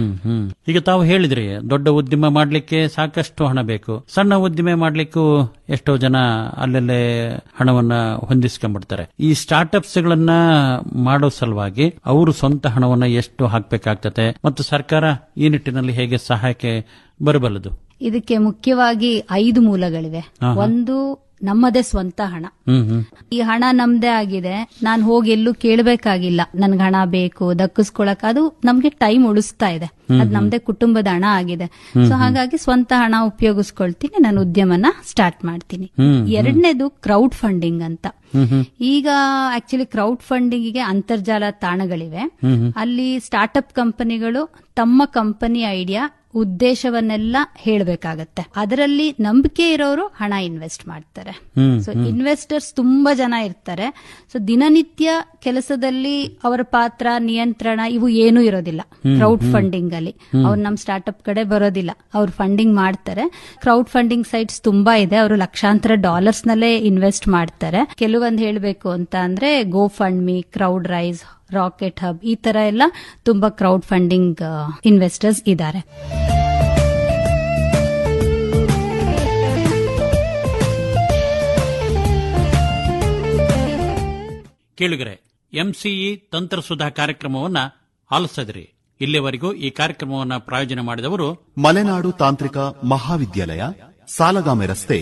ಈಗ ತಾವು ಹೇಳಿದ್ರಿ ದೊಡ್ಡ ಉದ್ಯಮ ಮಾಡ್ಲಿಕ್ಕೆ ಸಾಕಷ್ಟು ಹಣ ಬೇಕು, ಸಣ್ಣ ಉದ್ದಿಮೆ ಮಾಡ್ಲಿಕ್ಕೂ ಎಷ್ಟೋ ಜನ ಅಲ್ಲಲ್ಲೇ ಹಣವನ್ನ ಹೊಂದಿಸ್ಕೊಂಡ್ಬಿಡ್ತಾರೆ. ಈ ಸ್ಟಾರ್ಟ್ಅಪ್ಸ್ ಗಳನ್ನ ಮಾಡೋ ಸಲುವಾಗಿ ಅವರು ಸ್ವಂತ ಹಣವನ್ನ ಎಷ್ಟು ಹಾಕ್ಬೇಕಾಗ್ತದೆ ಮತ್ತು ಸರ್ಕಾರ ಈ ನಿಟ್ಟಿನಲ್ಲಿ ಹೇಗೆ ಸಹಾಯಕ್ಕೆ ಬರಬಲ್ಲದು? ಇದಕ್ಕೆ ಮುಖ್ಯವಾಗಿ 5 ಮೂಲಗಳಿವೆ. ಒಂದು ನಮ್ಮದೇ ಸ್ವಂತ ಹಣ. ಈ ಹಣ ನಮ್ದೇ ಆಗಿದೆ, ನಾನು ಹೋಗಿ ಎಲ್ಲೂ ಕೇಳಬೇಕಾಗಿಲ್ಲ, ನನ್ಗೆ ಹಣ ಬೇಕು ದಕ್ಕಿಸ್ಕೊಳಕ್. ಅದು ನಮ್ಗೆ ಟೈಮ್ ಉಳಿಸ್ತಾ ಇದೆ, ಅದು ನಮ್ದೇ ಕುಟುಂಬದ ಹಣ ಆಗಿದೆ. ಸೊ ಹಾಗಾಗಿ ಸ್ವಂತ ಹಣ ಉಪಯೋಗಿಸ್ಕೊಳ್ತೀನಿ, ನಾನು ಉದ್ಯಮನ ಸ್ಟಾರ್ಟ್ ಮಾಡ್ತೀನಿ. ಎರಡನೇದು ಕ್ರೌಡ್ ಫಂಡಿಂಗ್ ಅಂತ. ಈಗ ಆಕ್ಚುಲಿ ಕ್ರೌಡ್ ಫಂಡಿಂಗ್ ಗೆ ಅಂತರ್ಜಾಲ ತಾಣಗಳಿವೆ. ಅಲ್ಲಿ ಸ್ಟಾರ್ಟ್ಅಪ್ ಕಂಪನಿಗಳು ತಮ್ಮ ಕಂಪನಿ ಐಡಿಯಾ ಉದ್ದೇಶವನ್ನೆಲ್ಲ ಹೇಳಬೇಕಾಗತ್ತೆ. ಅದರಲ್ಲಿ ನಂಬಿಕೆ ಇರೋರು ಹಣ ಇನ್ವೆಸ್ಟ್ ಮಾಡ್ತಾರೆ. ಸೊ ಇನ್ವೆಸ್ಟರ್ಸ್ ತುಂಬಾ ಜನ ಇರ್ತಾರೆ. ಸೊ ದಿನನಿತ್ಯ ಕೆಲಸದಲ್ಲಿ ಅವರ ಪಾತ್ರ, ನಿಯಂತ್ರಣ ಇವು ಏನೂ ಇರೋದಿಲ್ಲ ಕ್ರೌಡ್ ಫಂಡಿಂಗ್ ಅಲ್ಲಿ. ಅವ್ರು ನಮ್ ಸ್ಟಾರ್ಟ್ಅಪ್ ಕಡೆ ಬರೋದಿಲ್ಲ, ಅವ್ರು ಫಂಡಿಂಗ್ ಮಾಡ್ತಾರೆ. ಕ್ರೌಡ್ ಫಂಡಿಂಗ್ ಸೈಟ್ಸ್ ತುಂಬಾ ಇದೆ, ಅವರು ಲಕ್ಷಾಂತರ ಡಾಲರ್ಸ್ ನಲ್ಲೇ ಇನ್ವೆಸ್ಟ್ ಮಾಡ್ತಾರೆ. ಕೆಲವೊಂದು ಹೇಳಬೇಕು ಅಂತ ಅಂದ್ರೆ GoFundMe, CrowdRise, RocketHub, ಈ ತರ ಎಲ್ಲ ತುಂಬಾ ಕ್ರೌಡ್ ಫಂಡಿಂಗ್ ಇನ್ವೆಸ್ಟರ್ಸ್ ಇದ್ದಾರೆ. ಕೇಳುಗರೆ, MCE ತಂತ್ರಸುಧಾ ಕಾರ್ಯಕ್ರಮವನ್ನ ಆಲಿಸಿದ್ರಿ. ಇಲ್ಲಿವರೆಗೂ ಈ ಕಾರ್ಯಕ್ರಮವನ್ನು ಪ್ರಾಯೋಜನೆ ಮಾಡಿದವರು ಮಲೆನಾಡು ತಾಂತ್ರಿಕ ಮಹಾವಿದ್ಯಾಲಯ, ಸಾಲಗಾಮೆ ರಸ್ತೆ,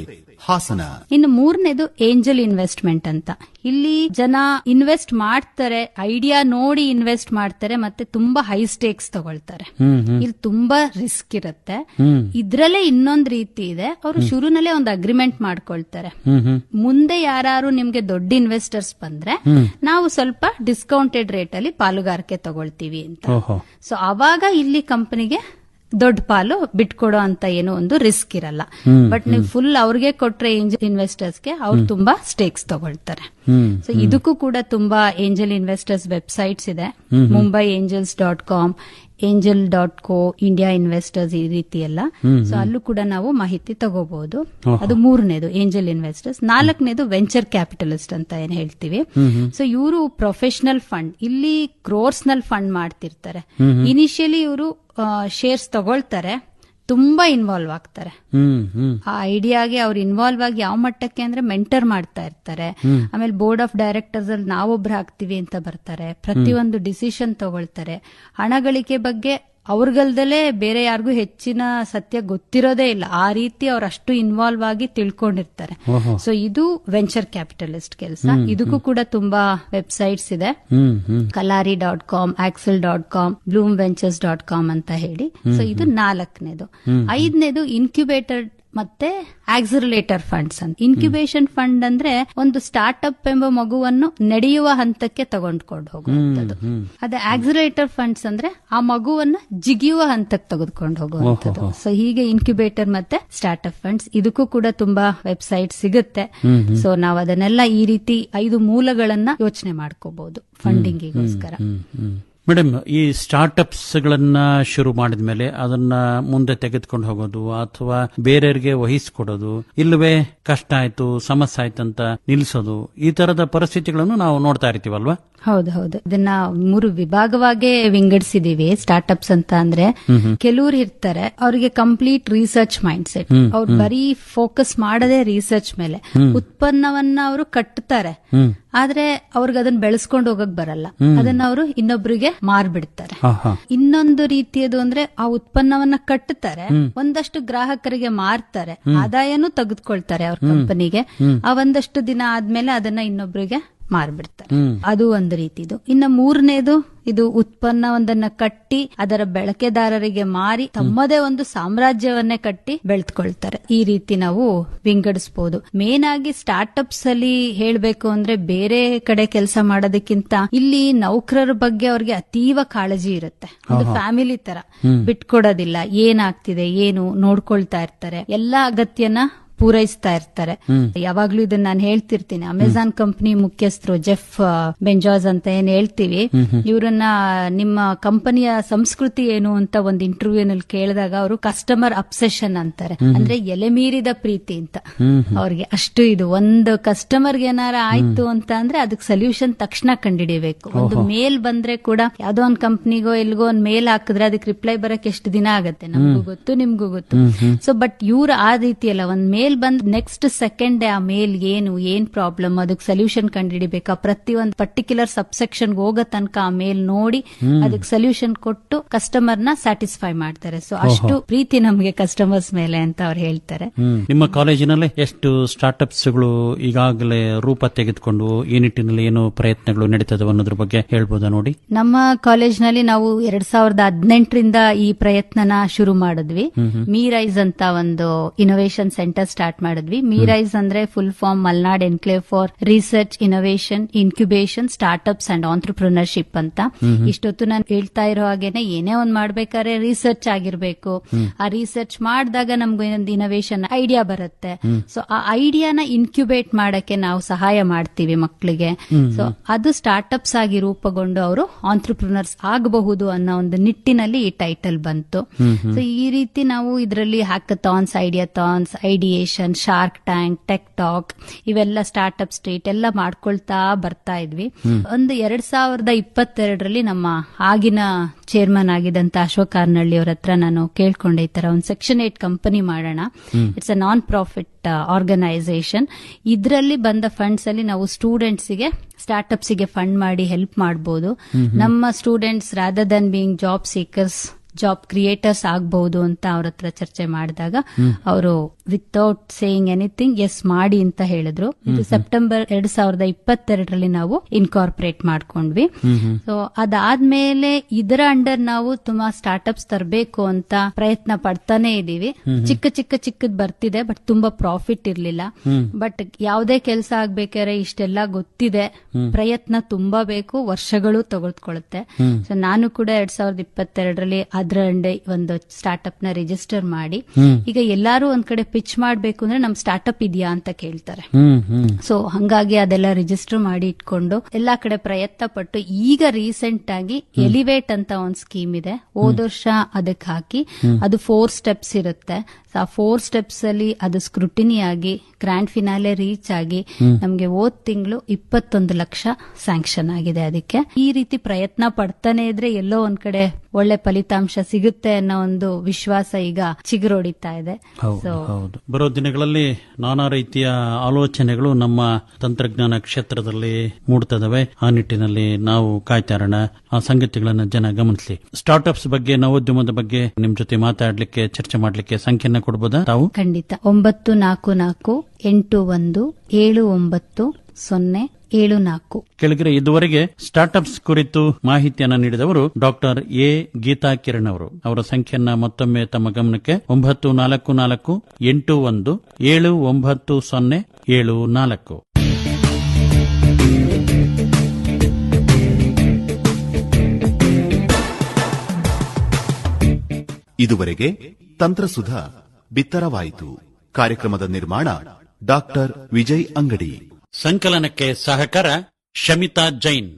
ಹಾಸನ. ಇನ್ನು ಮೂರನೇದು ಏಂಜಲ್ ಇನ್ವೆಸ್ಟ್ಮೆಂಟ್ ಅಂತ. ಇಲ್ಲಿ ಜನ ಇನ್ವೆಸ್ಟ್ ಮಾಡ್ತಾರೆ, ಐಡಿಯಾ ನೋಡಿ ಇನ್ವೆಸ್ಟ್ ಮಾಡ್ತಾರೆ, ಮತ್ತೆ ತುಂಬಾ ಹೈ ಸ್ಟೇಕ್ಸ್ ತಗೊಳ್ತಾರೆ. ಇಲ್ಲಿ ತುಂಬಾ ರಿಸ್ಕ್ ಇರುತ್ತೆ. ಇದ್ರಲ್ಲೇ ಇನ್ನೊಂದ್ ರೀತಿ ಇದೆ, ಅವರು ಶುರುನಲ್ಲೇ ಒಂದು ಅಗ್ರಿಮೆಂಟ್ ಮಾಡ್ಕೊಳ್ತಾರೆ. ಮುಂದೆ ಯಾರು ನಿಮ್ಗೆ ದೊಡ್ಡ ಇನ್ವೆಸ್ಟರ್ಸ್ ಬಂದ್ರೆ ನಾವು ಸ್ವಲ್ಪ ಡಿಸ್ಕೌಂಟೆಡ್ ರೇಟ್ ಅಲ್ಲಿ ಪಾಲುಗಾರಿಕೆ ತಗೊಳ್ತೀವಿ ಅಂತ. ಸೊ ಅವಾಗ ಇಲ್ಲಿ ಕಂಪನಿಗೆ ದೊಡ್ಡ ಪಾಲು ಬಿಟ್ಕೊಡೋ ಅಂತ ಏನೋ ಒಂದು ರಿಸ್ಕ್ ಇರಲ್ಲ. ಬಟ್ ನೀವು ಫುಲ್ ಅವ್ರಿಗೆ ಕೊಟ್ರೆ ಏಂಜಲ್ ಇನ್ವೆಸ್ಟರ್ಸ್ಗೆ ಅವ್ರು ತುಂಬಾ ಸ್ಟೇಕ್ಸ್ ತಗೊಳ್ತಾರೆ. ಸೊ ಇದಕ್ಕೂ ಕೂಡ ತುಂಬಾ ಏಂಜಲ್ ಇನ್ವೆಸ್ಟರ್ಸ್ ವೆಬ್ಸೈಟ್ಸ್ ಇದೆ. Mumbai angels.com, angel.co, India investors, ಈ ರೀತಿ ಎಲ್ಲ. ಸೊ ಅಲ್ಲೂ ಕೂಡ ನಾವು ಮಾಹಿತಿ ತಗೋಬಹುದು. ಅದು ಮೂರನೇದು ಏಂಜಲ್ ಇನ್ವೆಸ್ಟರ್ಸ್. ನಾಲ್ಕನೇದು ವೆಂಚರ್ ಕ್ಯಾಪಿಟಲಿಸ್ಟ್ ಅಂತ ಏನ್ ಹೇಳ್ತೀವಿ. ಸೊ ಇವರು ಪ್ರೊಫೆಷನಲ್ ಫಂಡ್, ಇಲ್ಲಿ ಕ್ರೋರ್ಸ್ ನಲ್ಲಿ ಫಂಡ್ ಮಾಡ್ತಿರ್ತಾರೆ. ಇನಿಷಿಯಲಿ ಇವರು ಶೇರ್ಸ್ ತಗೊಳ್ತಾರೆ, ತುಂಬಾ ಇನ್ವಾಲ್ವ್ ಆಗ್ತಾರೆ. ಆ ಐಡಿಯಾಗೆ ಅವ್ರು ಇನ್ವಾಲ್ವ್ ಆಗಿ ಯಾವ ಮಟ್ಟಕ್ಕೆ ಅಂದ್ರೆ ಮೆಂಟರ್ ಮಾಡ್ತಾ ಇರ್ತಾರೆ. ಆಮೇಲೆ ಬೋರ್ಡ್ ಆಫ್ ಡೈರೆಕ್ಟರ್ಸ್ ಅಲ್ಲಿ ನಾವೊಬ್ರು ಹಾಕ್ತಿವಿ ಅಂತ ಬರ್ತಾರೆ. ಪ್ರತಿಯೊಂದು ಡಿಸಿಷನ್ ತಗೊಳ್ತಾರೆ. ಹಣ ಗಳಿಕೆ ಬಗ್ಗೆ ಅವ್ರಿಗಲ್ದಲೇ ಬೇರೆ ಯಾರಿಗೂ ಹೆಚ್ಚಿನ ಸತ್ಯ ಗೊತ್ತಿರೋದೇ ಇಲ್ಲ. ಆ ರೀತಿ ಅವ್ರು ಅಷ್ಟು ಇನ್ವಾಲ್ವ್ ಆಗಿ ತಿಳ್ಕೊಂಡಿರ್ತಾರೆ. ಸೊ ಇದು ವೆಂಚರ್ ಕ್ಯಾಪಿಟಲಿಸ್ಟ್ ಕೆಲಸ. ಇದಕ್ಕೂ ಕೂಡ ತುಂಬಾ ವೆಬ್ಸೈಟ್ಸ್ ಇದೆ. kalari.com, axel.com, bloomventures.com ಅಂತ ಹೇಳಿ. ಸೊ ಇದು ನಾಲ್ಕನೇದು. ಐದನೇದು ಇನ್ಕ್ಯುಬೇಟರ್ ಮತ್ತೆ ಆಕ್ಸಿಲರೇಟರ್ ಫಂಡ್ಸ್ ಅಂತ. ಇನ್ಕ್ಯುಬೇಷನ್ ಫಂಡ್ ಅಂದ್ರೆ ಒಂದು ಸ್ಟಾರ್ಟ್ಅಪ್ ಎಂಬ ಮಗುವನ್ನು ನಡೆಯುವ ಹಂತಕ್ಕೆ ತಗೊಂಡ್ಕೊಂಡು ಹೋಗುವಂತದ್ದು. ಅದೇ ಆಕ್ಸಿಲರೇಟರ್ ಫಂಡ್ಸ್ ಅಂದ್ರೆ ಆ ಮಗುವನ್ನ ಜಿಗಿಯುವ ಹಂತಕ್ಕೆ ತೆಗೆದುಕೊಂಡು ಹೋಗುವಂತದ್ದು. ಸೊ ಹೀಗೆ ಇನ್ಕ್ಯುಬೇಟರ್ ಮತ್ತೆ ಸ್ಟಾರ್ಟ್ಅಪ್ ಫಂಡ್ಸ್, ಇದಕ್ಕೂ ಕೂಡ ತುಂಬಾ ವೆಬ್ಸೈಟ್ ಸಿಗುತ್ತೆ. ಸೊ ನಾವು ಅದನ್ನೆಲ್ಲ ಈ ರೀತಿ 5 ಮೂಲಗಳನ್ನ ಯೋಚನೆ ಮಾಡ್ಕೋಬಹುದು ಫಂಡಿಂಗಿಗೋಸ್ಕರ. ಮೇಡಮ್, ಈ ಸ್ಟಾರ್ಟ್ಅಪ್ಸ್ ಗಳನ್ನ ಶುರು ಮಾಡಿದ ಮೇಲೆ ಅದನ್ನ ಮುಂದೆ ತೆಗೆದುಕೊಂಡು ಹೋಗೋದು ಅಥವಾ ಬೇರೆಯವರಿಗೆ ವಹಿಸಿಕೊಡೋದು, ಇಲ್ಲವೇ ಕಷ್ಟ ಆಯ್ತು, ಸಮಸ್ಯೆ ಆಯ್ತು ಅಂತ ನಿಲ್ಲಿಸೋದು, ಈ ತರದ ಪರಿಸ್ಥಿತಿಗಳನ್ನು ನಾವು ನೋಡ್ತಾ ಇರ್ತೀವಲ್ವಾ? ಹೌದು. ಇದನ್ನ 3 ವಿಭಾಗವಾಗೇ ವಿಂಗಡಿಸಿದೀವಿ. ಸ್ಟಾರ್ಟ್ಅಪ್ಸ್ ಅಂತ ಅಂದ್ರೆ ಕೆಲವ್ರು ಇರ್ತಾರೆ, ಅವ್ರಿಗೆ ಕಂಪ್ಲೀಟ್ ರಿಸರ್ಚ್ ಮೈಂಡ್ ಸೆಟ್. ಅವ್ರು ಬರೀ ಫೋಕಸ್ ಮಾಡದೆ ರಿಸರ್ಚ್ ಮೇಲೆ. ಉತ್ಪನ್ನವನ್ನ ಅವರು ಕಟ್ಟುತ್ತಾರೆ, ಆದ್ರೆ ಅವ್ರಿಗೆ ಅದನ್ನ ಬೆಳೆಸ್ಕೊಂಡು ಹೋಗಕ್ ಬರಲ್ಲ. ಅದನ್ನ ಅವರು ಇನ್ನೊಬ್ರಿಗೆ ಮಾರ್ಬಿಡ್ತಾರೆ. ಇನ್ನೊಂದು ರೀತಿಯದು ಅಂದ್ರೆ ಆ ಉತ್ಪನ್ನವನ್ನ ಕಟ್ಟುತ್ತಾರೆ, ಒಂದಷ್ಟು ಗ್ರಾಹಕರಿಗೆ ಮಾರ್ತಾರೆ, ಆದಾಯನೂ ತೆಗೆದುಕೊಳ್ತಾರೆ ಅವ್ರ ಕಂಪನಿಗೆ. ಆ ಒಂದಷ್ಟು ದಿನ ಆದ್ಮೇಲೆ ಅದನ್ನ ಇನ್ನೊಬ್ರಿಗೆ ಮಾರ್ಬಿಡ್ತಾರೆ. ಅದು ಒಂದು ರೀತಿದು. ಇನ್ನು ಮೂರನೇದು, ಇದು ಉತ್ಪನ್ನವೊಂದನ್ನ ಕಟ್ಟಿ ಅದರ ಬಳಕೆದಾರರಿಗೆ ಮಾರಿ ತಮ್ಮದೇ ಒಂದು ಸಾಮ್ರಾಜ್ಯವನ್ನೇ ಕಟ್ಟಿ ಬೆಳೆದುಕೊಳ್ತಾರೆ. ಈ ರೀತಿ ನಾವು ವಿಂಗಡಿಸಬಹುದು. ಮೇನ್ ಆಗಿ ಸ್ಟಾರ್ಟ್ಅಪ್ಸ್ ಅಲ್ಲಿ ಹೇಳ್ಬೇಕು ಅಂದ್ರೆ ಬೇರೆ ಕಡೆ ಕೆಲಸ ಮಾಡೋದಕ್ಕಿಂತ ಇಲ್ಲಿ ನೌಕರರ ಬಗ್ಗೆ ಅವ್ರಿಗೆ ಅತೀವ ಕಾಳಜಿ ಇರುತ್ತೆ. ಒಂದು ಫ್ಯಾಮಿಲಿ ತರ ಬಿಟ್ಕೊಡೋದಿಲ್ಲ. ಏನಾಗ್ತಿದೆ ಏನು ನೋಡ್ಕೊಳ್ತಾ ಇರ್ತಾರೆ, ಎಲ್ಲಾ ಅಗತ್ಯನ ಪೂರೈಸ್ತಾ ಇರ್ತಾರೆ. ಯಾವಾಗ್ಲೂ ಇದನ್ನ ನಾನು ಹೇಳ್ತಿರ್ತೀನಿ. ಅಮೆಜಾನ್ ಕಂಪನಿ ಮುಖ್ಯಸ್ಥರು ಜೆಫ್ ಬೆಂಜಾಸ್ ಅಂತ ಏನ್ ಹೇಳ್ತೀವಿ, ಇವರನ್ನ ನಿಮ್ಮ ಕಂಪನಿಯ ಸಂಸ್ಕೃತಿ ಏನು ಅಂತ ಒಂದು ಇಂಟರ್ವ್ಯೂ ನಲ್ಲಿ ಕೇಳಿದಾಗ ಅವರು ಕಸ್ಟಮರ್ ಅಬ್ಸೆಷನ್ ಅಂತಾರೆ. ಅಂದ್ರೆ ಎಲೆ ಮೀರಿದ ಪ್ರೀತಿ ಅಂತ ಅವ್ರಿಗೆ. ಅಷ್ಟು ಇದು ಒಂದು ಕಸ್ಟಮರ್ಗೆ ಏನಾರ ಆಯ್ತು ಅಂತ ಅಂದ್ರೆ ಅದಕ್ಕೆ ಸೊಲ್ಯೂಷನ್ ತಕ್ಷಣ ಕಂಡುಹಿಡಿಯಬೇಕು. ಒಂದು ಮೇಲ್ ಬಂದ್ರೆ ಕೂಡ ಯಾವ್ದೋ ಒಂದ್ ಕಂಪ್ನಿಗೋ ಎಲ್ಗೋ ಒಂದ್ ಮೇಲ್ ಹಾಕಿದ್ರೆ ಅದಕ್ಕೆ ರಿಪ್ಲೈ ಬರಕ್ ಎಷ್ಟು ದಿನ ಆಗತ್ತೆ, ನಮಗೂ ಗೊತ್ತು ನಿಮ್ಗೂ ಗೊತ್ತು. ಸೊ ಬಟ್ ಇವ್ರು ಆ ರೀತಿ ಅಲ್ಲ, ಒಂದ್ ಮೇಲ್ ಬಂದ್ ನೆಕ್ಸ್ಟ್ ಸೆಕೆಂಡ್ ಆ ಮೇಲ್ ಏನ್ ಪ್ರಾಬ್ಲಮ್, ಅದಕ್ಕೆ ಸೊಲ್ಯೂಷನ್ ಕಂಡುಹಿಡಿಬೇಕಾ, ಪ್ರತಿ ಒಂದು ಪರ್ಟಿಕ್ಯುಲರ್ ಸಬ್ಸೆಕ್ಷನ್ ಹೋಗೋ ತನಕ ಆ ಮೇಲ್ ನೋಡಿ ಅದಕ್ಕೆ ಸೊಲ್ಯೂಷನ್ ಕೊಟ್ಟು ಕಸ್ಟಮರ್ ನ ಸ್ಯಾಟಿಸ್ಫೈ ಮಾಡ್ತಾರೆ. ಸೊ ಅಷ್ಟು ಪ್ರೀತಿ ನಮಗೆ ಕಸ್ಟಮರ್ಸ್ ಮೇಲೆ ಅಂತ ಅವ್ರು ಹೇಳ್ತಾರೆ. ನಿಮ್ಮ ಕಾಲೇಜಿನಲ್ಲಿ ಎಷ್ಟು ಸ್ಟಾರ್ಟ್ಅಪ್ಸ್ ಗಳು ಈಗಾಗಲೇ ರೂಪ ತೆಗೆದುಕೊಂಡು ಈ ನಿಟ್ಟಿನಲ್ಲಿ ಏನು ಪ್ರಯತ್ನಗಳು ನಡೀತದೆ ಅನ್ನೋದ್ರ ಬಗ್ಗೆ ಹೇಳ್ಬೋದಾ ನೋಡಿ? ನಮ್ಮ ಕಾಲೇಜ್ನಲ್ಲಿ ನಾವು 2018ರಿಂದ ಈ ಪ್ರಯತ್ನನ ಶುರು ಮಾಡಿದ್ವಿ. ಮೀರೈಸ್ ಅಂತ ಒಂದು ಇನೋವೇಷನ್ ಸೆಂಟರ್ ಸ್ಟಾರ್ಟ್ ಮಾಡಿದ್ವಿ. ಮೀರೈಸ್ ಅಂದ್ರೆ full form Malnad enclave for research, innovation, incubation, startups and entrepreneurship ಅಂತ. ಇಷ್ಟೊತ್ತು ನಾನು ಹೇಳ್ತಾ ಇರೋ ಹಾಗೇನೆ ಏನೇ ಒಂದ್ ಮಾಡ್ಬೇಕಾದ್ರೆ ರಿಸರ್ಚ್ ಆಗಿರ್ಬೇಕು. ಆ ರಿಸರ್ಚ್ ಮಾಡಿದಾಗ ನಮ್ಗೆ ಒಂದು ಇನೋವೇಷನ್ ಐಡಿಯಾ ಬರುತ್ತೆ. ಸೊ ಆ ಐಡಿಯಾನ ಇನ್ಕ್ಯುಬೇಟ್ ಮಾಡಕ್ಕೆ ನಾವು ಸಹಾಯ ಮಾಡ್ತೀವಿ ಮಕ್ಕಳಿಗೆ. ಸೊ ಅದು ಸ್ಟಾರ್ಟ್ಅಪ್ಸ್ ಆಗಿ ರೂಪುಗೊಂಡು ಅವರು ಆಂಟ್ರಪ್ರಿನರ್ಸ್ ಆಗಬಹುದು ಅನ್ನೋ ಒಂದು ನಿಟ್ಟಿನಲ್ಲಿ ಈ ಟೈಟಲ್ ಬಂತು. ಸೊ ಈ ರೀತಿ ನಾವು ಇದರಲ್ಲಿ hackathons, ideathons, ideation, shark tank, tech talk, ಇವೆಲ್ಲ ಸ್ಟಾರ್ಟ್ಅಪ್ ಸ್ಟ್ರೀಟ್ ಎಲ್ಲ ಮಾಡ್ಕೊಳ್ತಾ ಬರ್ತಾ ಇದ್ವಿ. ಒಂದು 2022ರಲ್ಲಿ ನಮ್ಮ ಆಗಿನ ಚೇರ್ಮನ್ ಆಗಿದ್ದಂತ ಅಶೋಕ್ ಕಾರ್ನಳ್ಳಿ ಅವ್ರ ಹತ್ರ ನಾನು ಕೇಳ್ಕೊಂಡೆ, ಈ ತರ ಒಂದು ಸೆಕ್ಷನ್ 8 ಕಂಪನಿ ಮಾಡೋಣ. It's a non profit organisation. ಇದರಲ್ಲಿ ಬಂದ ಫಂಡ್ಸ್ ಅಲ್ಲಿ ನಾವು ಸ್ಟೂಡೆಂಟ್ಸ್ಗೆ, ಸ್ಟಾರ್ಟ್ಅಪ್ಸ್ಗೆ ಫಂಡ್ ಮಾಡಿ ಹೆಲ್ಪ್ ಮಾಡಬಹುದು. ನಮ್ಮ students rather than being job seekers, job creators ಆಗಬಹುದು ಅಂತ ಅವ್ರ ಹತ್ರ ಚರ್ಚೆ ಮಾಡಿದಾಗ ಅವರು ವಿತೌಟ್ ಸೇಯಿಂಗ್ ಎನಿಥಿಂಗ್ ಎಸ್ ಮಾಡಿ ಅಂತ ಹೇಳಿದ್ರು. ಇದು ಸೆಪ್ಟೆಂಬರ್ 2022ರಲ್ಲಿ ನಾವು ಇನ್ಕಾರ್ಪೊರೇಟ್ ಮಾಡ್ಕೊಂಡ್ವಿ. ಸೊ ಅದಾದ್ಮೇಲೆ ಇದರ ಅಂಡರ್ ನಾವು ತುಂಬಾ ಸ್ಟಾರ್ಟ್ಅಪ್ಸ್ ತರಬೇಕು ಅಂತ ಪ್ರಯತ್ನ ಪಡ್ತಾನೆ ಇದೀವಿ. ಚಿಕ್ಕದ್ ಬರ್ತಿದೆ, ಬಟ್ ತುಂಬಾ ಪ್ರಾಫಿಟ್ ಇರ್ಲಿಲ್ಲ. ಬಟ್ ಯಾವುದೇ ಕೆಲಸ ಆಗ್ಬೇಕಾದ್ರೆ ಇಷ್ಟೆಲ್ಲ ಗೊತ್ತಿದೆ, ಪ್ರಯತ್ನ ತುಂಬಾ ಬೇಕು, ವರ್ಷಗಳು ತೆಗೆದುಕೊಳ್ಳುತ್ತೆ. ಸೊ ನಾನು ಕೂಡ 2022ರಲ್ಲಿ ಅದರ ಒಂದು ಸ್ಟಾರ್ಟ್ಅಪ್ ನ ರಿಜಿಸ್ಟರ್ ಮಾಡಿ, ಈಗ ಎಲ್ಲಾರು ಒಂದ್ ಕಡೆ ಪಿಚ್ ಮಾಡ್ಬೇಕು ಅಂದ್ರೆ ನಮ್ ಸ್ಟಾರ್ಟ್ಅಪ್ ಇದೆಯಾ ಅಂತ ಕೇಳ್ತಾರೆ. ಸೊ ಹಂಗಾಗಿ ಅದೆಲ್ಲ ರಿಜಿಸ್ಟರ್ ಮಾಡಿ ಇಟ್ಕೊಂಡು ಎಲ್ಲಾ ಕಡೆ ಪ್ರಯತ್ನ ಪಟ್ಟು ಈಗ ರೀಸೆಂಟ್ ಆಗಿ ಎಲಿವೇಟ್ ಅಂತ ಒಂದ್ ಸ್ಕೀಮ್ ಇದೆ. ಹೋದ ವರ್ಷ ಅದಕ್ಕೆ ಹಾಕಿ ಅದು 4 ಸ್ಟೆಪ್ಸ್ ಇರುತ್ತೆ. ಆ 4 ಸ್ಟೆಪ್ಸ್ ಅಲ್ಲಿ ಅದು ಸ್ಕ್ರೂಟಿನಿ ಆಗಿ ಗ್ರ್ಯಾಂಡ್ ಫಿನಾಲೆ ರೀಚ್ ಆಗಿ ನಮ್ಗೆ ಹೋದ್ ತಿಂಗಳು 21 ಲಕ್ಷ ಸ್ಯಾಂಕ್ಷನ್ ಆಗಿದೆ. ಅದಕ್ಕೆ ಈ ರೀತಿ ಪ್ರಯತ್ನ ಪಡ್ತಾನೆ ಇದ್ರೆ ಎಲ್ಲೋ ಒಂದ್ ಕಡೆ ಒಳ್ಳೆ ಫಲಿತಾಂಶ ಸಿಗುತ್ತೆ ಅನ್ನೋ ಒಂದು ವಿಶ್ವಾಸ ಈಗ ಚಿಗುರೊಡಿತಾ ಇದೆ. ಹೌದು, ಬರೋ ದಿನಗಳಲ್ಲಿ ನಾನಾ ರೀತಿಯ ಆಲೋಚನೆಗಳು ನಮ್ಮ ತಂತ್ರಜ್ಞಾನ ಕ್ಷೇತ್ರದಲ್ಲಿ ಮೂಡ್ತದವೆ. ಆ ನಿಟ್ಟಿನಲ್ಲಿ ನಾವು ಕಾಯ್ತಾ ಇರೋಣ, ಆ ಸಂಗತಿಗಳನ್ನ ಜನ ಗಮನಿಸಲಿ. ಸ್ಟಾರ್ಟ್ಅಪ್ಸ್ ಬಗ್ಗೆ, ನವೋದ್ಯಮದ ಬಗ್ಗೆ ನಿಮ್ ಜೊತೆ ಮಾತಾಡ್ಲಿಕ್ಕೆ, ಚರ್ಚೆ ಮಾಡ್ಲಿಕ್ಕೆ ಸಂಖ್ಯೆನ ಕೊಡಬಹುದಾ ತಾವು? ಖಂಡಿತ. 944-8179-074. ಕೆಳಗರೆ ಇದುವರೆಗೆ ಸ್ಟಾರ್ಟ್ಅಪ್ಸ್ ಕುರಿತು ಮಾಹಿತಿಯನ್ನ ನೀಡಿದವರು ಡಾಕ್ಟರ್ ಎ ಗೀತಾ ಕಿರಣ್ ಅವರು. ಅವರ ಸಂಖ್ಯೆಯನ್ನ ಮತ್ತೊಮ್ಮೆ ತಮ್ಮ ಗಮನಕ್ಕೆ 944-8179-074. ಇದುವರೆಗೆ ತಂತ್ರಸುಧಾ ಬಿತ್ತರವಾಯಿತು. ಕಾರ್ಯಕ್ರಮದ ನಿರ್ಮಾಣ ಡಾಕ್ಟರ್ ವಿಜಯ್ ಅಂಗಡಿ. ಸಂಕಲನಕ್ಕೆ ಸಹಕಾರ ಶಮಿತಾ ಜೈನ್.